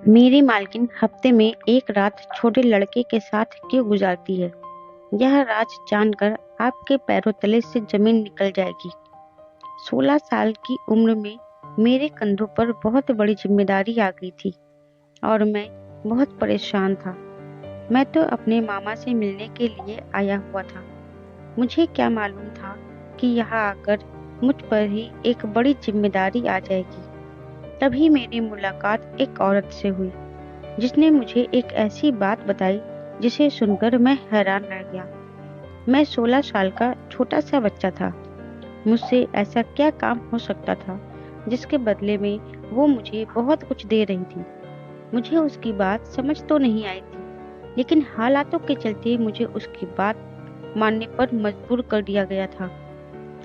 मेरी मालकिन हफ्ते में एक रात छोटे लड़के के साथ क्यों गुजारती है? यह राज जानकर आपके पैरों तले से जमीन निकल जाएगी। 16 साल की उम्र में मेरे कंधों पर बहुत बड़ी जिम्मेदारी आ गई थी और मैं बहुत परेशान था। मैं तो अपने मामा से मिलने के लिए आया हुआ था। मुझे क्या मालूम था कि यहाँ आकर मुझ पर ही एक बड़ी जिम्मेदारी आ जाएगी। तभी मेरी मुलाकात एक औरत से हुई जिसने मुझे एक ऐसी बात बताई जिसे सुनकर मैं हैरान रह गया। मैं 16 साल का छोटा सा बच्चा था। मुझसे ऐसा क्या काम हो सकता था जिसके बदले में वो मुझे बहुत कुछ दे रही थी। मुझे उसकी बात समझ तो नहीं आई थी, लेकिन हालातों के चलते मुझे उसकी बात मानने पर मजबूर कर दिया गया था।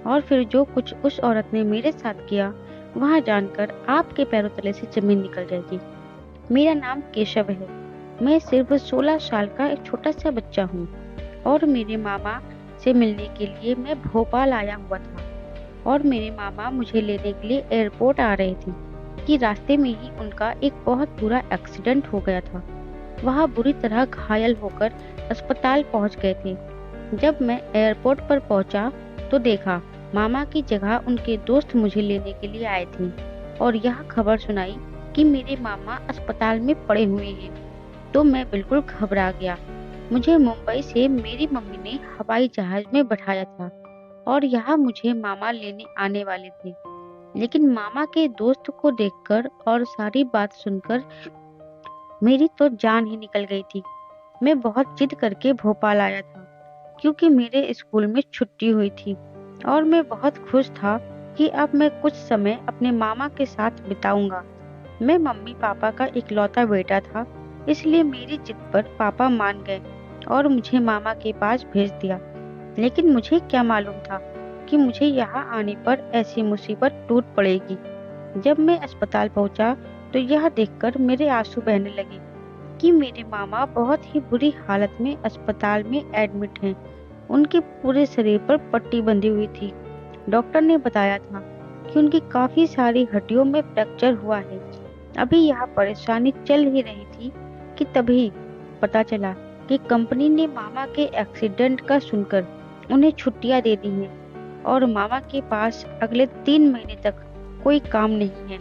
और फिर जो कुछ उस औरत ने मेरे साथ किया, वह जानकर आपके पैरों तले से जमीन निकल जाएगी। मेरा नाम केशव है। मैं सिर्फ 16 साल का एक छोटा सा बच्चा हूँ और मेरे मामा से मिलने के लिए मैं भोपाल आया हुआ था। और मेरे मामा मुझे लेने के लिए एयरपोर्ट आ रहे थे कि रास्ते में ही उनका एक बहुत बुरा एक्सीडेंट हो गया था। वह बुरी तरह घायल होकर अस्पताल पहुंच गए थे। जब मैं एयरपोर्ट पर पहुंचा तो देखा मामा की जगह उनके दोस्त मुझे लेने के लिए आए थे और यह खबर सुनाई कि मेरे मामा अस्पताल में पड़े हुए हैं। तो मैं बिल्कुल घबरा गया। मुझे मुंबई से मेरी मम्मी ने हवाई जहाज में बैठाया था और यहाँ मुझे मामा लेने आने वाले थे। लेकिन मामा के दोस्त को देखकर और सारी बात सुनकर मेरी तो जान ही निकल गई थी। मैं बहुत जिद करके भोपाल आया था क्योंकि मेरे स्कूल में छुट्टी हुई थी और मैं बहुत खुश था कि अब मैं कुछ समय अपने मामा के साथ बिताऊंगा। मैं मम्मी पापा का इकलौता बेटा था, इसलिए मेरी जिद पर पापा मान गए और मुझे मामा के पास भेज दिया। लेकिन मुझे क्या मालूम था कि मुझे यहाँ आने पर ऐसी मुसीबत टूट पड़ेगी। जब मैं अस्पताल पहुंचा तो यह देखकर मेरे आंसू बहने लगे कि मेरे मामा बहुत ही बुरी हालत में अस्पताल में एडमिट हैं। उनके पूरे शरीर पर पट्टी बंधी हुई थी। डॉक्टर ने बताया था कि उनकी काफी सारी हड्डियों में फ्रैक्चर हुआ है। अभी यह परेशानी चल ही रही थी कि तभी पता चला कि कंपनी ने मामा के एक्सीडेंट का सुनकर उन्हें छुट्टियां दे दी हैं और मामा के पास अगले 3 महीने तक कोई काम नहीं है।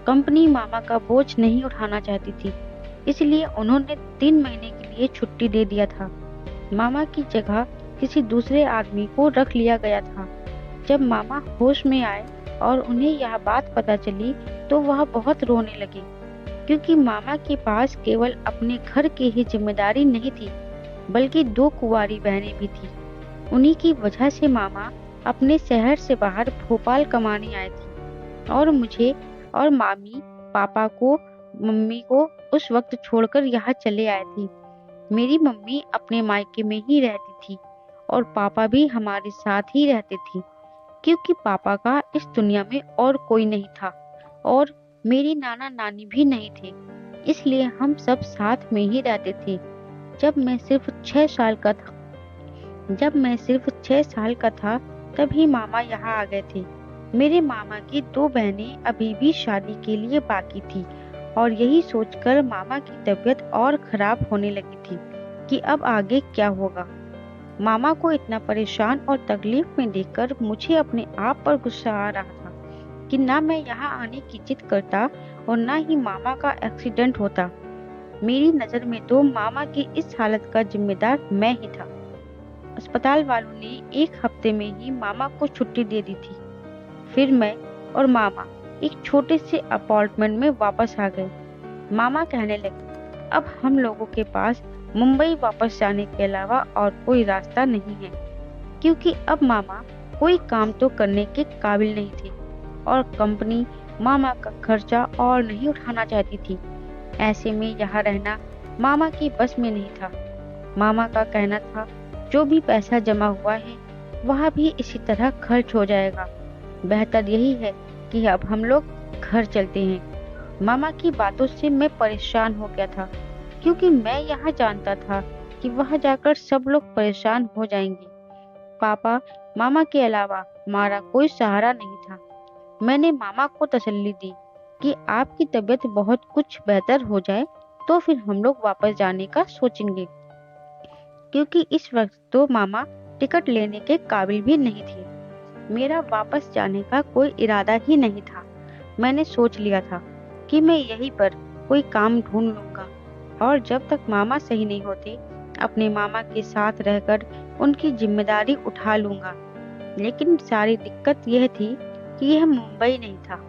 कंपनी मामा का बोझ नहीं उठाना चाहती थी, इसलिए उन्होंने 3 महीने के लिए छुट्टी दे दिया था। मामा की जगह किसी दूसरे आदमी को रख लिया गया था। जब मामा होश में आए और उन्हें यह बात पता चली तो वह बहुत रोने लगे क्योंकि मामा के पास केवल अपने घर की ही जिम्मेदारी नहीं थी, बल्कि 2 कुंवारी बहनें भी थी। उन्हीं की वजह से मामा अपने शहर से बाहर भोपाल कमाने आए थे और मुझे और मामी पापा को मम्मी को उस वक्त छोड़कर यहाँ चले आए थे। मेरी मम्मी अपने मायके में ही रहती थी और पापा भी हमारे साथ ही रहते थे क्योंकि पापा का इस दुनिया में और कोई नहीं था और मेरी नाना नानी भी नहीं थे, इसलिए हम सब साथ में ही रहते थे। जब मैं सिर्फ 6 साल का था जब मैं सिर्फ 6 साल का था तभी मामा यहाँ आ गए थे। मेरे मामा की 2 बहनें अभी भी शादी के लिए बाकी थी और यही सोचकर मामा की तबीयत और खराब होने लगी थी कि अब आगे क्या होगा। मामा को इतना परेशान और तकलीफ में देखकर मुझे अपने आप पर गुस्सा आ रहा था कि ना मैं यहाँ आने की जिद करता और ना ही मामा का एक्सीडेंट होता। मेरी नजर में तो मामा की इस हालत का जिम्मेदार मैं ही था। अस्पताल वालों ने 1 हफ्ते में ही मामा को छुट्टी दे दी थी। फिर मैं और मामा एक छोटे से अपार्टमेंट में वापस आ गए। मामा कहने लगे, अब हम लोगों के पास मुंबई वापस जाने के अलावा और कोई रास्ता नहीं है क्योंकि अब मामा कोई काम तो करने के काबिल नहीं थे और कंपनी मामा का खर्चा और नहीं उठाना चाहती थी। ऐसे में यहाँ रहना मामा की बस में नहीं था। मामा का कहना था, जो भी पैसा जमा हुआ है वह भी इसी तरह खर्च हो जाएगा। बेहतर यही है कि अब हम लोग घर चलते हैं। मामा की बातों से मैं परेशान हो गया था क्योंकि मैं यहाँ जानता था कि वहां जाकर सब लोग परेशान हो जाएंगे। पापा मामा के अलावा हमारा कोई सहारा नहीं था। मैंने मामा को तसल्ली दी कि आपकी तबीयत बहुत कुछ बेहतर हो जाए तो फिर हम लोग वापस जाने का सोचेंगे, क्योंकि इस वक्त तो मामा टिकट लेने के काबिल भी नहीं थे। मेरा वापस जाने का कोई इरादा ही नहीं था। मैंने सोच लिया था कि मैं यहीं पर कोई काम ढूंढ लूंगा और जब तक मामा सही नहीं होते अपने मामा के साथ रहकर उनकी जिम्मेदारी उठा लूंगा। लेकिन सारी दिक्कत यह थी कि यह मुंबई नहीं था।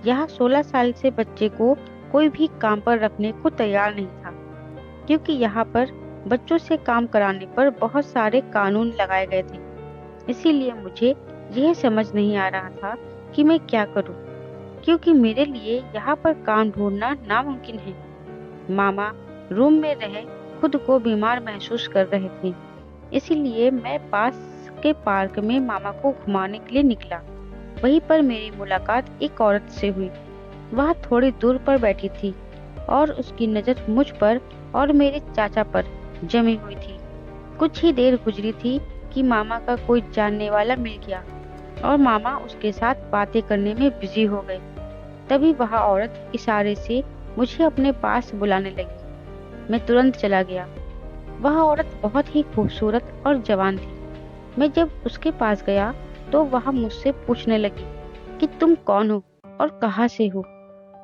यहाँ 16 साल से बच्चे को कोई भी काम पर रखने को तैयार नहीं था, क्योंकि यहाँ पर बच्चों से काम कराने पर बहुत सारे कानून लगाए गए थे। इसीलिए मुझे यह समझ नहीं आ रहा था कि मैं क्या करूं, क्योंकि मेरे लिए यहाँ पर काम ढूंढना नामुमकिन है। मामा रूम में रहे खुद को बीमार महसूस कर रहे थे, इसीलिए मैं पास के पार्क में मामा को घुमाने के लिए निकला। वहीं पर मेरी मुलाकात एक औरत से हुई। वह थोड़ी दूर पर बैठी थी और उसकी नजर मुझ पर और मेरे चाचा पर जमी हुई थी। कुछ ही देर गुजरी थी कि मामा का कोई जानने वाला मिल गया और मामा उसके साथ बातें करने में बिजी हो गए। तभी वह औरत इशारे से मुझे अपने पास बुलाने लगी। मैं तुरंत चला गया। वह औरत बहुत ही खूबसूरत और जवान थी। मैं जब उसके पास गया तो वह मुझसे पूछने लगी कि तुम कौन हो और कहाँ से हो?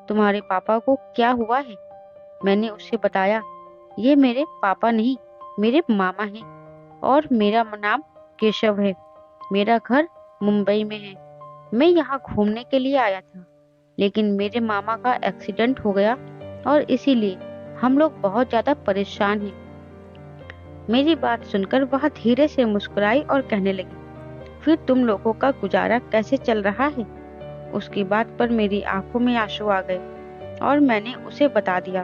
तुम्हारे पापा को क्या हुआ है? मैंने उसे बताया, ये मेरे पापा नहीं, मेरे मामा हैं और मेरा नाम केशव है। मेरा घर मुंबई में है। मैं यहाँ घूमने के लिए आया था, लेकिन मेरे मामा का एक्सीडेंट हो गया और इसीलिए हम लोग बहुत ज्यादा परेशान हैं। मेरी बात सुनकर वह धीरे से मुस्कुराई और कहने लगी, फिर तुम लोगों का गुजारा कैसे चल रहा है? उसकी बात पर मेरी आंखों में आंसू आ गए और मैंने उसे बता दिया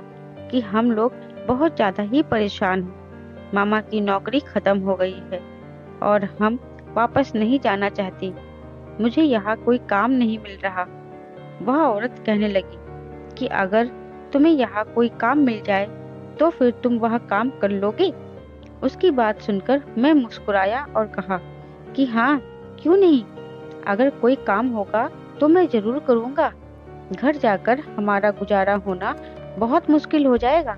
कि हम लोग बहुत ज्यादा ही परेशान हैं। मामा की नौकरी खत्म हो गई है और हम वापस नहीं जाना चाहते। मुझे यहाँ कोई काम नहीं मिल रहा। वह औरत कहने लगी कि अगर तुम्हें यहाँ कोई काम मिल जाए तो फिर तुम वह काम कर लोगे? उसकी बात सुनकर मैं मुस्कुराया और कहा कि हाँ, क्यों नहीं। अगर कोई काम होगा तो मैं जरूर करूँगा। घर जाकर हमारा गुजारा होना बहुत मुश्किल हो जाएगा।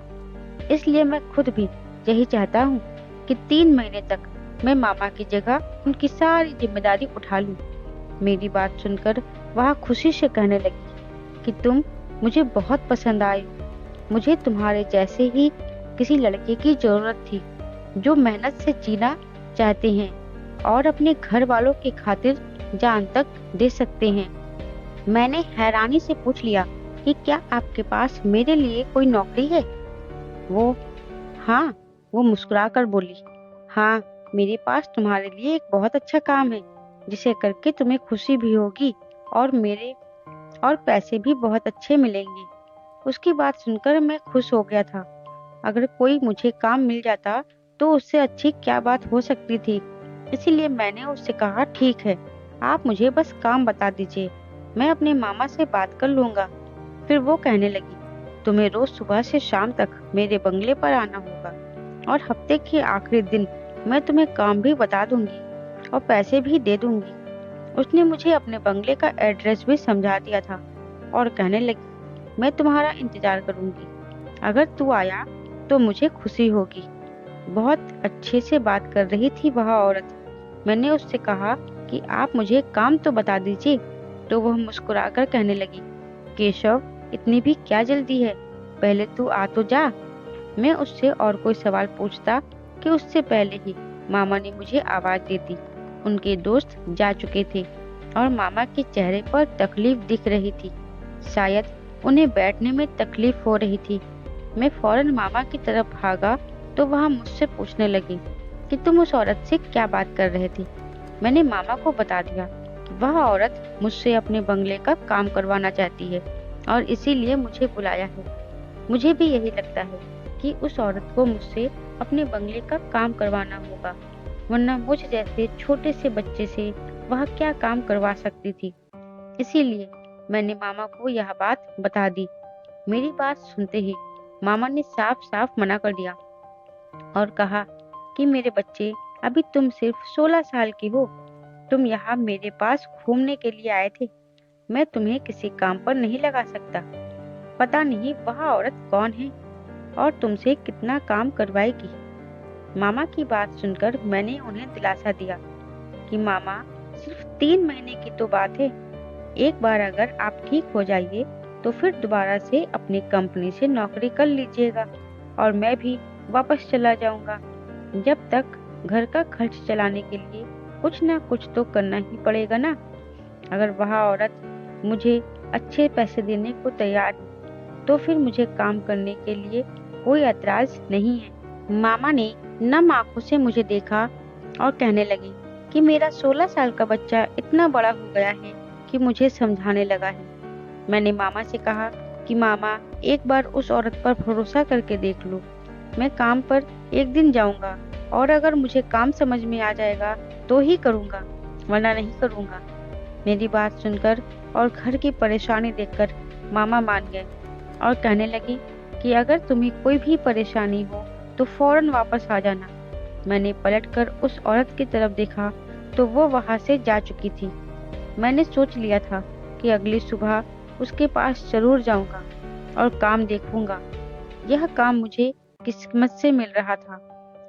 इसलिए मैं खुद भी यही चाहता हूँ कि 3 महीने तक मैं मामा की जगह उनकी सारी जिम्मेदारी उठा लूँ। मेरी बात सुनकर वह खुशी से कहने लगी कि तुम मुझे बहुत पसंद आए। मुझे तुम्हारे जैसे ही किसी लड़के की जरूरत थी, जो मेहनत से जीना चाहते हैं और अपने घर वालों की खातिर जान तक दे सकते हैं। मैंने हैरानी से पूछ लिया कि क्या आपके पास मेरे लिए कोई नौकरी है? वो हाँ, वो मुस्कुराकर बोली, हाँ, मेरे पास तुम्हारे लिए एक बहुत अच्छा काम है, जिसे करके तुम्हें खुशी भी होगी और मेरे और पैसे भी बहुत अच्छे मिलेंगे। उसकी बात सुनकर मैं खुश हो गया था। अगर कोई मुझे काम मिल जाता तो उससे अच्छी क्या बात हो सकती थी। इसीलिए मैंने उससे कहा, ठीक है, आप मुझे बस काम बता दीजिए, मैं अपने मामा से बात कर लूंगा। फिर वो कहने लगी, तुम्हें रोज सुबह से शाम तक मेरे बंगले पर आना होगा और हफ्ते के आखिरी दिन मैं तुम्हें काम भी बता दूंगी और पैसे भी दे दूंगी। उसने मुझे अपने बंगले का एड्रेस भी समझा दिया था और कहने लगी, मैं तुम्हारा इंतजार करूंगी। अगर तू आया तो मुझे खुशी होगी। बहुत अच्छे से बात कर रही थी वह औरत। मैंने उससे कहा कि आप मुझे काम तो बता दीजिए, तो वह मुस्कुराकर कहने लगी, केशव, इतनी भी क्या जल्दी है, पहले तू आ तो जा। मैं उससे और कोई सवाल पूछता कि उससे पहले ही मामा ने मुझे आवाज दे दी। उनके दोस्त जा चुके थे और मामा के चेहरे पर तकलीफ दिख रही थी। शायद उन्हें बैठने में तकलीफ हो रही थी। मैं फौरन मामा की तरफ भागा तो वह मुझसे पूछने लगी कि तुम उस औरत से क्या बात कर रहे थे। मैंने मामा को बता दिया कि वह औरत मुझसे अपने बंगले का काम करवाना चाहती है और इसीलिए मुझे बुलाया है। मुझे भी यही लगता है कि उस औरत को मुझसे अपने बंगले का काम करवाना होगा, वरना मुझ जैसे छोटे से बच्चे से वह क्या काम करवा सकती थी। इसीलिए मैंने मामा को यह बात बता दी। मेरी बात सुनते ही मामा ने साफ साफ मना कर दिया और कहा कि मेरे बच्चे, अभी तुम सिर्फ 16 साल के हो। तुम यहाँ मेरे पास घूमने के लिए आए थे। मैं तुम्हें किसी काम पर नहीं लगा सकता। पता नहीं वह औरत कौन है और तुमसे कितना काम करवाएगी। मामा की बात सुनकर मैंने उन्हें दिलासा दिया कि मामा, सिर्फ 3 महीने की तो बात है। एक बार अगर आप ठीक हो जाइए तो फिर दोबारा से अपनी कंपनी से नौकरी कर लीजिएगा और मैं भी वापस चला जाऊंगा। जब तक घर का खर्च चलाने के लिए कुछ ना कुछ तो करना ही पड़ेगा ना। अगर वह औरत मुझे अच्छे पैसे देने को तैयार है तो फिर मुझे काम करने के लिए कोई ऐतराज नहीं है। मामा ने नम आंखों से मुझे देखा और कहने लगे कि मेरा 16 साल का बच्चा इतना बड़ा हो गया है कि मुझे समझाने लगा है। मैंने मामा से कहा कि मामा, एक बार उस औरत पर भरोसा करके देख लो। मैं काम पर एक दिन जाऊंगा और अगर मुझे काम समझ में आ जाएगा तो ही करूंगा, वरना नहीं करूंगा। मेरी बात सुनकर और घर की परेशानी देखकर मामा मान गए और कहने लगे कि अगर तुम्हें कोई भी परेशानी हो तो फौरन वापस आ जाना। मैंने पलटकर उस औरत की तरफ देखा तो वो वहां से जा चुकी थी। मैंने सोच लिया था कि अगली सुबह उसके पास जरूर जाऊंगा और काम देखूंगा। यह काम मुझे किस्मत से मिल रहा था,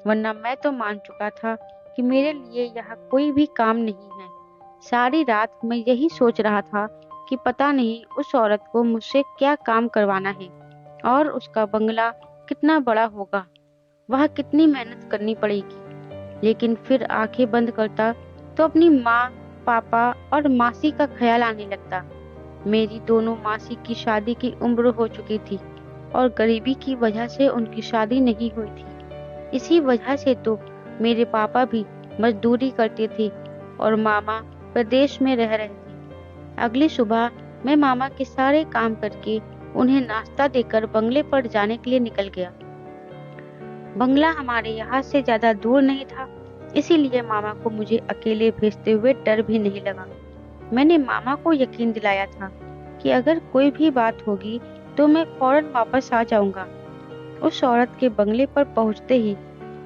वरना मैं तो मान चुका था कि मेरे लिए यह कोई भी काम नहीं है। सारी रात मैं यही सोच रहा था कि पता नहीं उस औरत को मुझसे क्या काम करवाना है और उसका बंगला कितना बड़ा होगा, वह कितनी मेहनत करनी पड़ेगी। लेकिन फिर आंखें बंद करता तो अपनी माँ, पापा और मासी का ख्याल आने लगता। मेरी दोनों मासी की शादी की उम्र हो चुकी थी और गरीबी की वजह से उनकी शादी नहीं हुई थी। इसी वजह से तो मेरे पापा भी मजदूरी करते थे और मामा प्रदेश में रह रहे थे। अगली सुबह मैं मामा के सारे काम करके उन्हें नाश्ता देकर बंगले पर जाने के लिए निकल गया। बंगला हमारे यहाँ से ज्यादा दूर नहीं था, इसीलिए मामा को मुझे अकेले भेजते हुए डर भी नहीं लगा। मैंने मामा को यकीन दिलाया था कि अगर कोई भी बात होगी तो मैं फौरन वापस आ जाऊंगा। उस औरत के बंगले पर पहुंचते ही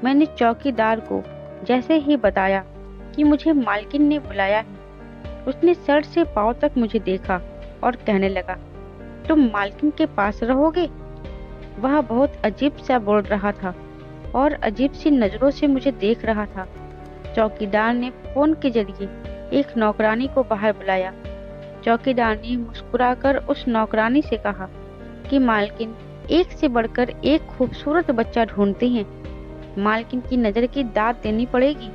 मैंने चौकीदार को जैसे ही बताया कि मुझे मालकिन ने बुलाया है, उसने सर से पांव तक मुझे देखा और कहने लगा, तुम मालकिन के पास रहोगे? वह बहुत अजीब सा बोल रहा था और अजीब सी नजरों से मुझे देख रहा था। चौकीदार ने फोन के जरिए एक नौकरानी को बाहर बुलाया। चौकीदार ने मुस्कुराकर उस नौकरानी से कहा कि मालकिन एक से बढ़कर एक खूबसूरत बच्चा ढूंढते हैं, मालकिन की नजर की दाद देनी पड़ेगी।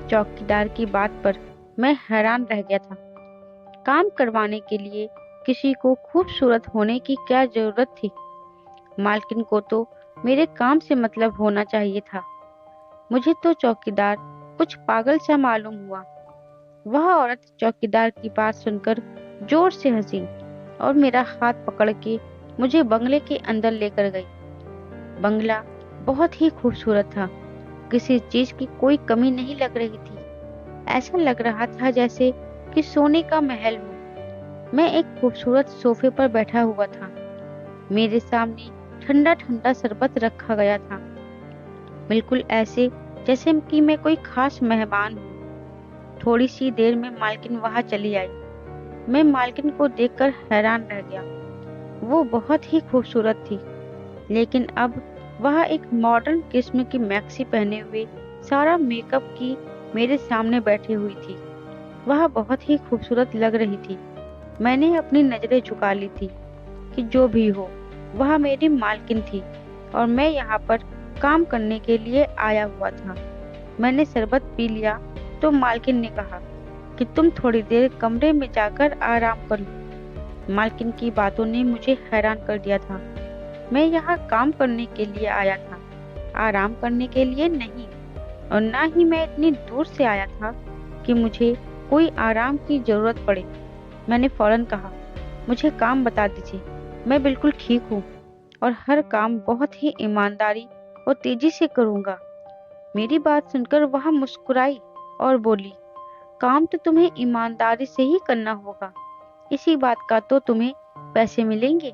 चौकीदार की बात पर मैं हैरान रह गया था। काम करवाने के लिए किसी को खूबसूरत होने की क्या जरूरत थी? मालकिन को तो मेरे काम से मतलब होना चाहिए था। मुझे तो चौकीदार कुछ पागल सा मालूम हुआ। वह औरत चौकीदार की बात सुनकर जोर से हंसी और मेरा हाथ पकड़ के मुझे बंगले के अंदर लेकर गई। बंगला बहुत ही खूबसूरत था, किसी चीज की कोई कमी नहीं लग रही थी। ऐसा लग रहा था जैसे कि सोने का महल हो। मैं एक खूबसूरत सोफे पर बैठा हुआ था। मेरे सामने ठंडा ठंडा शरबत रखा गया था, बिल्कुल ऐसे जैसे कि मैं कोई खास मेहमान हूँ। थोड़ी सी देर में मालकिन वहां चली आई। मैं मालकिन को देखकर हैरान रह गया। वो बहुत ही खूबसूरत थी, लेकिन अब वह एक मॉडर्न किस्म की मैक्सी पहने हुए सारा मेकअप की मेरे सामने बैठी हुई थी। वह बहुत ही खूबसूरत लग रही थी। मैंने अपनी नजरें झुका ली थी कि जो भी हो, वह मेरी मालकिन थी और मैं यहाँ पर काम करने के लिए आया हुआ था। मैंने शरबत पी लिया तो मालकिन ने कहा कि तुम थोड़ी देर कमरे में जाकर आराम कर लो। मालकिन की बातों ने मुझे हैरान कर दिया था। मैं यहाँ काम करने के लिए आया था, आराम करने के लिए नहीं। और ना ही मैं इतनी दूर से आया था कि मुझे कोई आराम की जरूरत पड़े। मैंने फौरन कहा, मुझे काम बता दीजिए, मैं बिल्कुल ठीक हूँ और हर काम बहुत ही ईमानदारी और तेजी से करूँगा। मेरी बात सुनकर वह मुस्कुराई और बोली, काम तो तुम्हें ईमानदारी से ही करना होगा, इसी बात का तो तुम्हें पैसे मिलेंगे।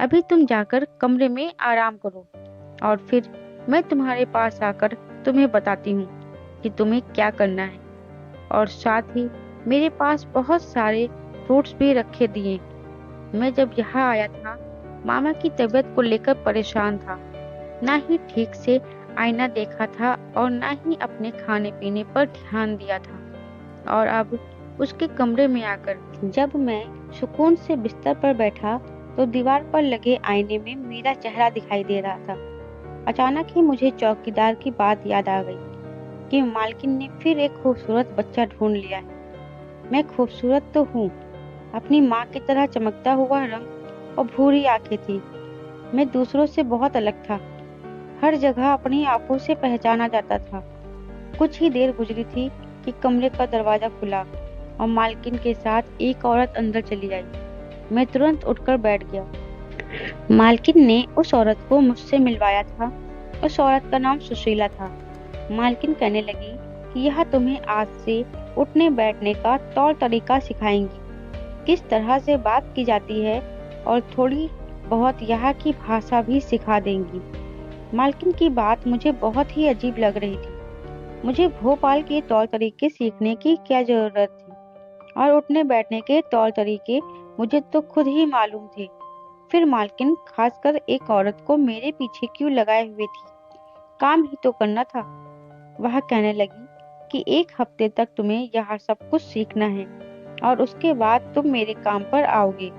अभी तुम जाकर कमरे में आराम करो और फिर मैं तुम्हारे पास आकर तुम्हें बताती हूँ कि तुम्हें क्या करना है। और साथ ही मेरे पास बहुत सारे फ्रूट्स भी रखे दिए। मैं जब यहाँ आया था, मामा की तबीयत को लेकर परेशान था। ना ही ठीक से आईना देखा था और ना ही अपने खाने पीने पर ध्यान दिया था। और अब उसके कमरे में आकर जब मैं सुकून से बिस्तर पर बैठा तो दीवार पर लगे आईने में मेरा चेहरा दिखाई दे रहा था। अचानक ही मुझे चौकीदार की बात याद आ गई कि मालकिन ने फिर एक खूबसूरत बच्चा ढूंढ लिया है। मैं खूबसूरत तो हूँ, अपनी माँ की तरह चमकता हुआ रंग और भूरी आंखें थी। मैं दूसरों से बहुत अलग था, हर जगह अपनी आंखों से पहचाना जाता था। कुछ ही देर गुजरी थी कि कमरे का दरवाजा खुला और मालकिन के साथ एक औरत अंदर चली आई। मैं तुरंत उठकर बैठ गया। मालकिन ने उस औरत को मुझसे मिलवाया था। उस औरत का नाम सुशीला था। मालकिन कहने लगी कि यह तुम्हें आज से उठने बैठने का तौर तरीका सिखाएंगी, किस तरह से बात की जाती है और थोड़ी बहुत यहाँ की भाषा भी सिखा देंगी। मालकिन की बात मुझे बहुत ही अजीब लग रही थी। मुझे भोपाल के तौर तरीके सीखने की क्या जरूरत थी, और उठने बैठने के तौर तरीके मुझे तो खुद ही मालूम थे। फिर मालकिन खासकर एक औरत को मेरे पीछे क्यों लगाए हुए थी? काम ही तो करना था। वह कहने लगी कि 1 हफ्ते तक तुम्हें यहाँ सब कुछ सीखना है और उसके बाद तुम मेरे काम पर आओगे।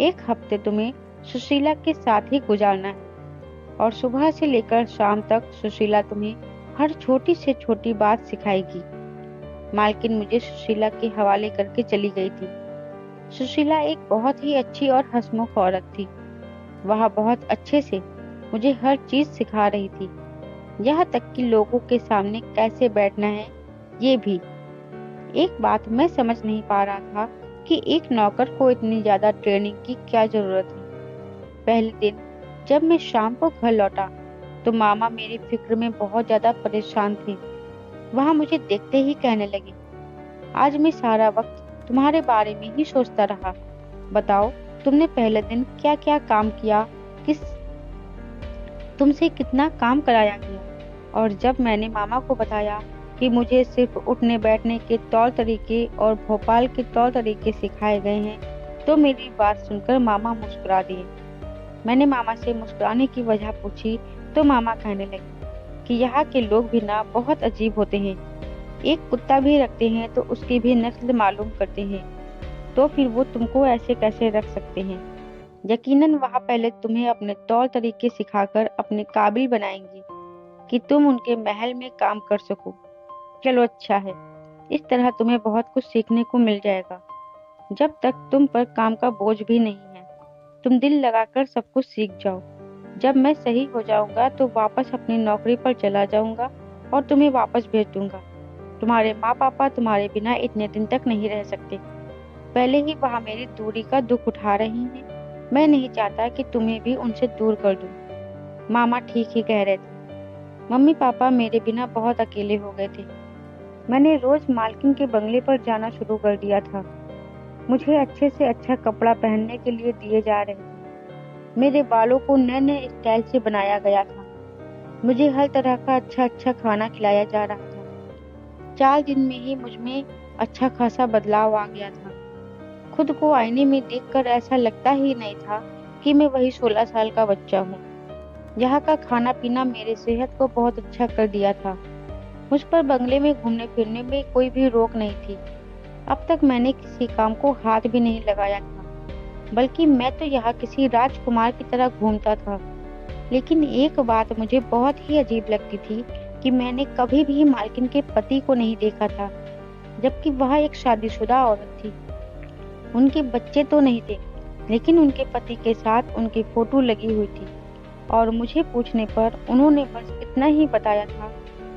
1 हफ्ते तुम्हें सुशीला के साथ ही गुजारना है और सुबह से लेकर शाम तक सुशीला तुम्हें हर छोटी से छोटी बात सिखाएगी। मालकिन मुझे सुशीला के हवाले करके चली गई थी। सुशीला एक बहुत ही अच्छी और हंसमुख औरत थी। वह बहुत अच्छे से मुझे हर चीज सिखा रही थी, यहाँ तक कि लोगों के सामने कैसे बैठना है ये भी। एक बात मैं समझ नहीं पा रहा था कि एक नौकर को इतनी ज्यादा ट्रेनिंग की क्या जरूरत है। पहले दिन जब मैं शाम को घर लौटा तो मामा मेरी फिक्र में बहुत ज्यादा परेशान थे। वह मुझे देखते ही कहने लगे, आज मैं सारा वक्त तुम्हारे बारे में ही सोचता रहा। बताओ, तुमने पहले दिन क्या क्या काम किया, किस तुमसे कितना काम कराया गया। और जब मैंने मामा को बताया कि मुझे सिर्फ उठने बैठने के तौर तरीके और भोपाल के तौर तरीके सिखाए गए हैं तो मेरी बात सुनकर मामा मुस्कुरा दिए। मैंने मामा से मुस्कुराने की वजह पूछी तो मामा कहने लगे कि यहाँ के लोग भी ना बहुत अजीब होते हैं। एक कुत्ता भी रखते हैं तो उसकी भी नस्ल मालूम करते हैं, तो फिर वो तुमको ऐसे कैसे रख सकते हैं? यकीनन वह पहले तुम्हें अपने तौर तरीके सिखाकर अपने काबिल बनाएंगी कि तुम उनके महल में काम कर सको। चलो अच्छा है, इस तरह तुम्हें बहुत कुछ सीखने को मिल जाएगा। जब तक तुम पर काम का बोझ भी नहीं है, तुम दिल लगाकर सब कुछ सीख जाओ। जब मैं सही हो जाऊंगा तो वापस अपनी नौकरी पर चला जाऊंगा और तुम्हें वापस भेज दूंगा। तुम्हारे माँ पापा तुम्हारे बिना इतने दिन तक नहीं रह सकते। पहले ही वह मेरी दूरी का दुख उठा रही हैं। मैं नहीं चाहता कि तुम्हें भी उनसे दूर कर दूं। मामा ठीक ही कह रहे थे। मम्मी पापा मेरे बिना बहुत अकेले हो गए थे। मैंने रोज मालकिन के बंगले पर जाना शुरू कर दिया था। मुझे अच्छे से अच्छा कपड़ा पहनने के लिए दिए जा रहे थे। मेरे बालों को नए नए स्टाइल से बनाया गया था। मुझे हर तरह का अच्छा अच्छा खाना खिलाया जा रहा था। 4 दिन में ही मुझमें अच्छा खासा बदलाव आ गया था। खुद को आईने में देखकर ऐसा लगता ही नहीं था कि मैं वही 16 साल का बच्चा हूँ। यहाँ का खाना पीना मेरे सेहत को बहुत अच्छा कर दिया था। मुझ पर बंगले में घूमने फिरने में कोई भी रोक नहीं थी। अब तक मैंने किसी काम को हाथ भी नहीं लगाया था, बल्कि मैं तो यहाँ किसी राजकुमार की तरह घूमता था। लेकिन एक बात मुझे बहुत ही अजीब लगती थी कि मैंने कभी भी मालकिन के पति को नहीं देखा था, जबकि वह एक शादीशुदा औरत थी। उनके बच्चे तो नहीं थे, लेकिन उनके पति के साथ उनकी फोटो लगी हुई थी। और मुझे पूछने पर उन्होंने बस इतना ही बताया था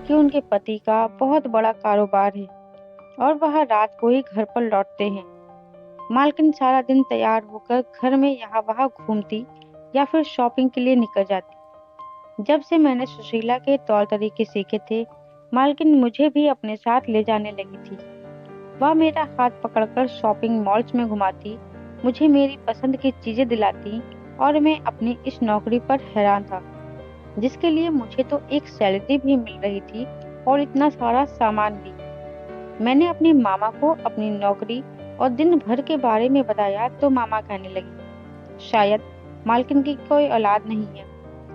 कि उनके पति का बहुत बड़ा कारोबार है और वह रात को ही घर पर लौटते हैं। मालकिन सारा दिन तैयार होकर घर में यहाँ वहाँ घूमती या फिर शॉपिंग के लिए निकल जाती। जब से मैंने सुशीला के तौर तरीके सीखे थे, मालकिन मुझे भी अपने साथ ले जाने लगी थी। वह मेरा हाथ पकड़कर शॉपिंग मॉल्स में घुमाती, मुझे मेरी पसंद की चीजें दिलाती और मैं अपनी इस नौकरी पर हैरान था, जिसके लिए मुझे तो एक सैलरी भी मिल रही थी और इतना सारा सामान भी। मैंने अपने मामा को अपनी नौकरी और दिन भर के बारे में बताया तो मामा कहने लगी, शायद मालकिन की कोई औलाद नहीं है,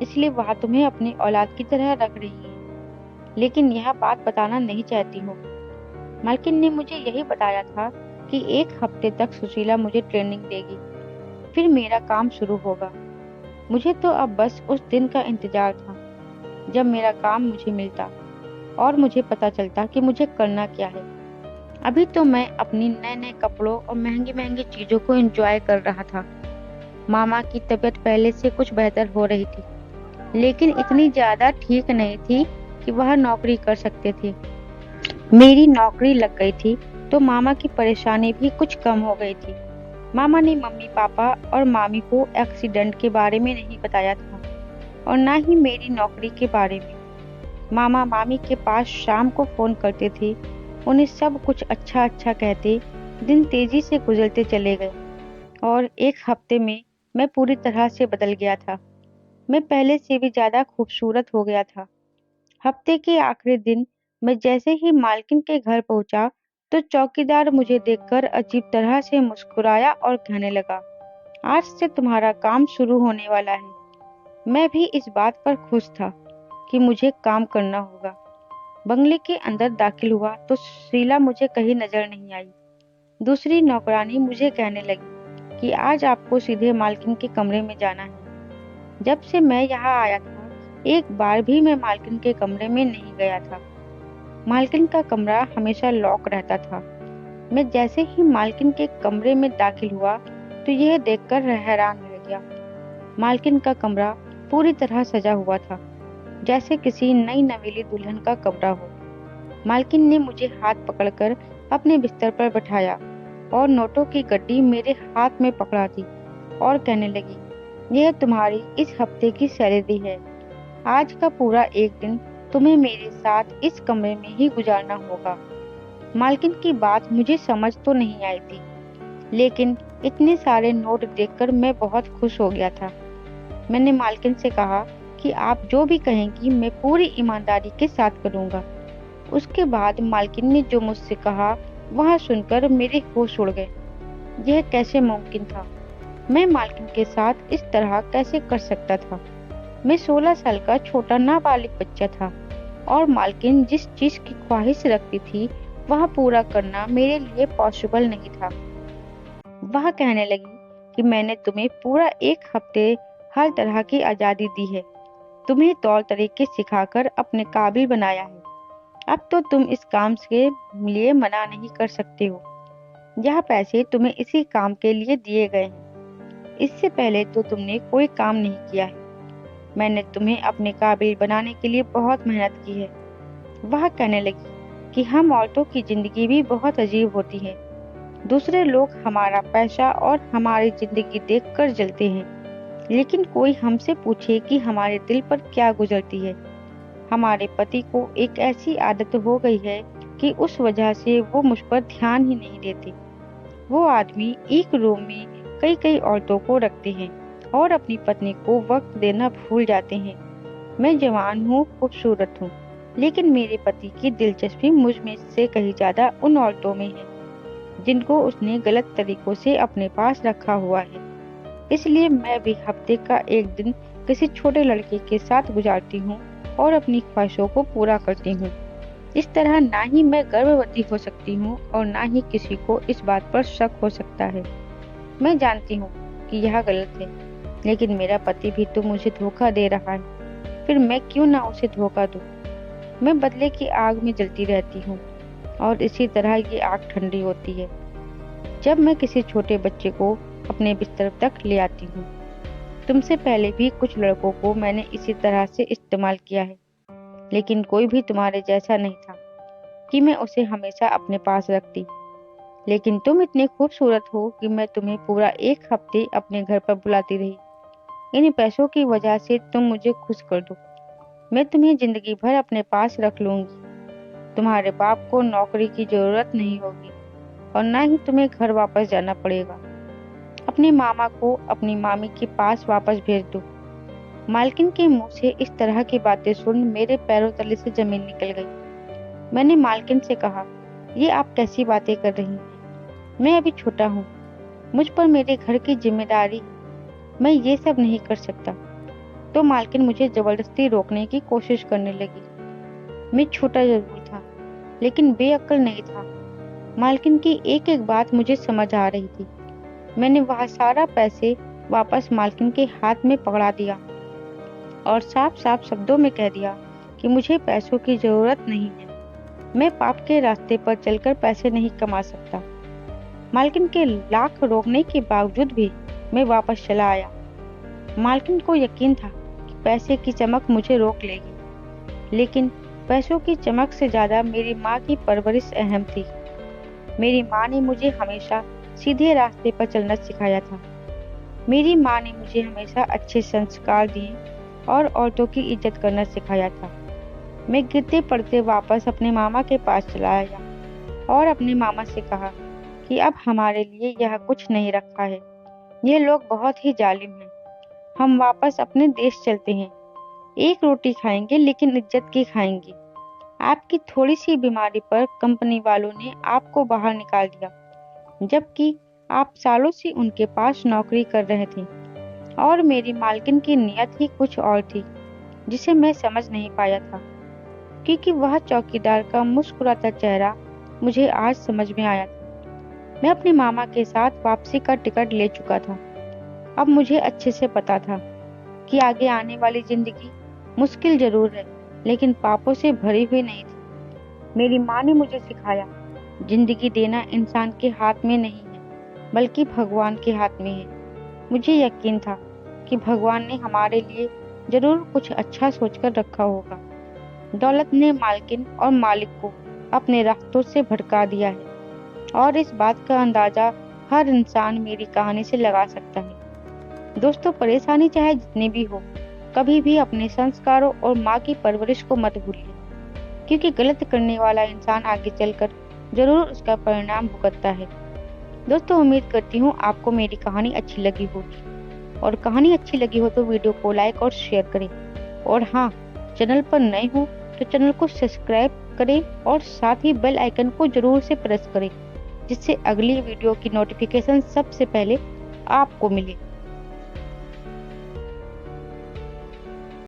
इसलिए वह तुम्हें अपनी औलाद की तरह रख रही है, लेकिन यह बात बताना नहीं चाहती हो। मालकिन ने मुझे यही बताया था कि 1 हफ्ते तक सुशीला मुझे ट्रेनिंग देगी, फिर मेरा काम शुरू होगा। मुझे तो अब बस उस दिन का इंतजार था जब मेरा काम मुझे मिलता और मुझे पता चलता कि मुझे करना क्या है। अभी तो मैं अपनी नए नए कपड़ों और महंगी महंगी चीजों को एंजॉय कर रहा था। मामा की तबीयत पहले से कुछ बेहतर हो रही थी, लेकिन इतनी ज्यादा ठीक नहीं थी कि वह नौकरी कर सकते थे। मेरी नौकरी लग गई थी तो मामा की परेशानी भी कुछ कम हो गई थी। मामा ने मम्मी पापा और मामी को एक्सीडेंट के बारे में नहीं बताया था और ना ही मेरी नौकरी के बारे में। मामा मामी के पास शाम को फोन करते थे, उन्हें सब कुछ अच्छा अच्छा कहते। दिन तेजी से गुजरते चले गए और 1 हफ्ते में मैं पूरी तरह से बदल गया था। मैं पहले से भी ज्यादा खूबसूरत हो गया था। हफ्ते के आखिरी दिन मैं जैसे ही मालकिन के घर पहुंचा तो चौकीदार मुझे देखकर अजीब तरह से मुस्कुराया और कहने लगा, आज से तुम्हारा काम शुरू होने वाला है। मैं भी इस बात पर खुश था कि मुझे काम करना होगा। बंगले के अंदर दाखिल हुआ तो शीला मुझे कहीं नजर नहीं आई। दूसरी नौकरानी मुझे कहने लगी कि आज आपको सीधे मालकिन के कमरे में जाना है। जब से मैं यहाँ आया था, एक बार भी मैं मालकिन के कमरे में नहीं गया था। मालकिन का कमरा हमेशा लॉक रहता था। मैं जैसे ही मालकिन के कमरे में दाखिल हुआ तो यह देखकर हैरान रह गया। मालकिन का कमरा पूरी तरह सजा हुआ था, जैसे किसी नई नवेली दुल्हन का कमरा हो। मालकिन ने मुझे हाथ पकड़कर अपने बिस्तर पर बैठाया और नोटों की गड्डी मेरे हाथ में पकड़ा दी और कहने लगी, यह तुम्हारी इस हफ्ते की सैलरी है। आज का पूरा एक दिन तुम्हें मेरे साथ इस कमरे में ही गुजारना होगा। मालकिन की बात मुझे समझ तो नहीं आई थी, लेकिन इतने सारे नोट देखकर मैं बहुत खुश हो गया था। मैंने मालकिन से कहा कि आप जो भी कहेंगी मैं पूरी ईमानदारी के साथ करूंगा। उसके बाद मालकिन ने जो मुझसे कहा वह सुनकर मेरे होश उड़ गए। यह कैसे मुमकिन था? मैं मालकिन के साथ इस तरह कैसे कर सकता था? मैं 16 साल का छोटा नाबालिग बच्चा था और मालकिन जिस चीज की ख्वाहिश रखती थी वह पूरा करना मेरे लिए पॉसिबल नहीं था। वह कहने लगी कि मैंने तुम्हें पूरा 1 हफ्ते हर तरह की आजादी दी है, तुम्हें तौर तरीके सिखाकर अपने काबिल बनाया है। अब तो तुम इस काम के लिए मना नहीं कर सकते हो। यह पैसे तुम्हें इसी काम के लिए दिए गए हैं। इससे पहले तो तुमने कोई काम नहीं किया है। मैंने तुम्हें अपने काबिल बनाने के लिए बहुत मेहनत की है। वह कहने लगी कि हम औरतों की जिंदगी भी बहुत अजीब होती है। दूसरे लोग हमारा पैसा और हमारी जिंदगी देखकर जलते हैं, लेकिन कोई हमसे पूछे कि हमारे दिल पर क्या गुजरती है। हमारे पति को एक ऐसी आदत हो गई है कि उस वजह से वो मुझ पर ध्यान ही नहीं देते। वो आदमी एक रूम में कई कई औरतों को रखते हैं और अपनी पत्नी को वक्त देना भूल जाते हैं। मैं जवान हूँ, खूबसूरत हूँ, लेकिन मेरे पति की दिलचस्पी मुझ में से कहीं ज्यादा उन औरतों में है जिनको उसने गलत तरीकों से अपने पास रखा हुआ है। इसलिए मैं भी हफ्ते का एक दिन किसी छोटे लड़के के साथ गुजारती हूँ और अपनी ख्वाहिशों को पूरा करती हूँ। इस तरह ना ही मैं गर्भवती हो सकती हूँ और ना ही किसी को इस बात पर शक हो सकता है। मैं जानती हूँ कि यह गलत है, लेकिन मेरा पति भी तो मुझे धोखा दे रहा है, फिर मैं क्यों ना उसे धोखा दूँ। मैं बदले की आग में जलती रहती हूँ और इसी तरह ये आग ठंडी होती है जब मैं किसी छोटे बच्चे को अपने बिस्तर तक ले आती हूँ। तुमसे पहले भी कुछ लड़कों को मैंने इसी तरह से इस्तेमाल किया है, लेकिन कोई भी तुम्हारे जैसा नहीं था कि मैं उसे हमेशा अपने पास रखती। लेकिन तुम इतने खूबसूरत हो कि मैं तुम्हें पूरा 1 हफ्ते अपने घर पर बुलाती रही। इन पैसों की वजह से तुम मुझे खुश कर दो, मैं तुम्हें जिंदगी भर अपने पास रख लूंगी। तुम्हारे बाप को नौकरी की जरूरत नहीं होगी और ना ही तुम्हें घर वापस जाना पड़ेगा। अपने मामा को अपनी मामी के पास वापस भेज दो। मालकिन के मुंह से इस तरह की बातें सुन मेरे पैरों तले से जमीन निकल गई। मैंने मालकिन से कहा, ये आप कैसी बातें कर रही हैं? मैं अभी छोटा हूँ, मुझ पर मेरे घर की जिम्मेदारी है, मैं ये सब नहीं कर सकता। तो मालकिन मुझे जबरदस्ती रोकने की कोशिश करने लगी। मैं छोटा जरूर था, लेकिन बेअक्ल नहीं था। मालकिन की एक एक बात मुझे समझ आ रही थी। मैंने वह सारा पैसे वापस मालकिन के हाथ में पकड़ा दिया और साफ साफ शब्दों में कह दिया कि मुझे पैसों की जरूरत नहीं है। मैं पाप के रास्ते पर चलकर पैसे नहीं कमा सकता। मालकिन के लाख रोकने के बावजूद भी मैं वापस चला आया। मालकिन को यकीन था कि पैसे की चमक मुझे रोक लेगी, लेकिन पैसों की चमक से ज्यादा मेरी माँ की परवरिश अहम थी। मेरी माँ ने मुझे हमेशा सीधे रास्ते पर चलना सिखाया था। मेरी माँ ने मुझे हमेशा अच्छे संस्कार दिए और औरतों की इज्जत करना सिखाया था। मैं गिरते पड़ते वापस अपने मामा के पास चला आया और अपने मामा से कहा कि अब हमारे लिए यह कुछ नहीं रखा है। ये लोग बहुत ही जालिम हैं। हम वापस अपने देश चलते हैं। एक रोटी खाएंगे, लेकिन इज्जत की खाएंगे। आपकी थोड़ी सी बीमारी पर कंपनी वालों ने आपको बाहर निकाल दिया, जबकि आप सालों से उनके पास नौकरी कर रहे थे। और मेरी मालकिन की नीयत ही कुछ और थी, जिसे मैं समझ नहीं पाया था, क्योंकि वह चौकीदार का मुस्कुराता चेहरा मुझे आज समझ में आया था। मैं अपने मामा के साथ वापसी का टिकट ले चुका था। अब मुझे अच्छे से पता था कि आगे आने वाली जिंदगी मुश्किल जरूर है, लेकिन पापों से भरी हुई नहीं थी। मेरी माँ ने मुझे सिखाया, जिंदगी देना इंसान के हाथ में नहीं है, बल्कि भगवान के हाथ में है। मुझे यकीन था कि भगवान ने हमारे लिए जरूर कुछ अच्छा सोचकर रखा होगा। दौलत ने मालकिन और मालिक को अपने रास्तों से भटका दिया है, और इस बात का अंदाजा हर इंसान मेरी कहानी से लगा सकता है। दोस्तों, परेशानी चाहे जितनी भी हो, कभी भी अपने संस्कारों और माँ की परवरिश को मत भूलिए, क्योंकि गलत करने वाला इंसान आगे चलकर जरूर उसका परिणाम भुगतता है। दोस्तों, उम्मीद करती हूँ आपको मेरी कहानी अच्छी लगी होगी, और कहानी अच्छी लगी हो तो वीडियो को लाइक और शेयर करें। और हाँ, चैनल पर नए हो तो चैनल को सब्सक्राइब करें और साथ ही बेल आइकन को जरूर से प्रेस करें, जिससे अगली वीडियो की नोटिफिकेशन सबसे पहले आपको मिले।